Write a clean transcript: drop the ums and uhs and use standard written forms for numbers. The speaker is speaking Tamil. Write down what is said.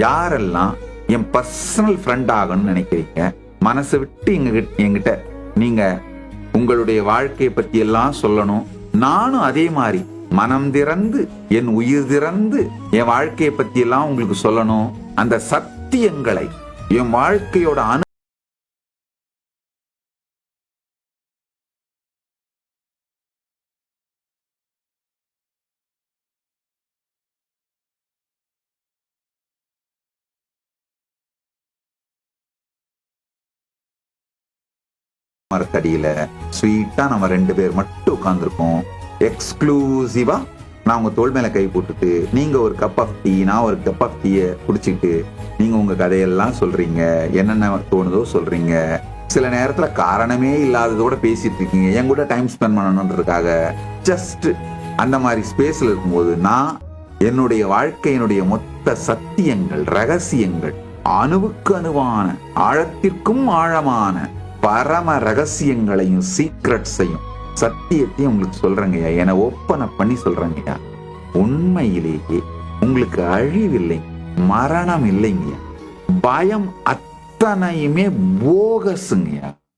யாரெல்லாம் என் பர்சனல் ஃப்ரெண்ட் ஆகணும்னு நினைக்கிறீங்க, மனசை விட்டு என்கிட்ட நீங்க உங்களுடைய வாழ்க்கையை பத்தி எல்லாம் சொல்லணும், நானும் அதே மாதிரி மனம் திறந்து என் உயிர் திறந்து என் வாழ்க்கையை பத்தி எல்லாம் உங்களுக்கு சொல்லணும், அந்த சத்தியங்களை என் வாழ்க்கையோட மரத்தடியில ஸ்வீட்டா நம்ம 2 பேர் மட்டும் உட்கார்ந்துருக்கோம். எக்ஸ்க்ளூசிவா நான் உங்க தோள் மேல கை போட்டுட்டு, நீங்க ஒரு கப் ஆஃப் டீ, நான் ஒரு கப் ஆஃப் டீயை குடிச்சிட்டு, நீங்க உங்க கதையெல்லாம் சொல்றீங்க, என்னென்ன தோணுதோ சொல்றீங்க. சில நேரத்துல காரணமே இல்லாததோட பேசிட்டு இருக்கீங்க, என் கூட டைம் ஸ்பெண்ட் பண்ணணுன்றதுக்காக. ஜஸ்ட் அந்த மாதிரி ஸ்பேஸ்ல இருக்கும்போது நான் என்னுடைய வாழ்க்கையினுடைய மொத்த சத்தியங்கள், ரகசியங்கள், அணுவுக்கு அணுவான, ஆழத்திற்கும் ஆழமான பரம ரகசியங்களையும் சீக்ரெட்ஸையும் சத்தியத்தையும் உங்களுக்கு சொல்றேங்கய்யா. என ஓப்பன் அப் பண்ணி சொல்றேங்கய்யா. உண்மையிலேயே உங்களுக்கு அழிவில்லைங்க, மரணம் இல்லைங்கய்யா. பயம் அத்தனையுமே போகஸுங்கய்யா.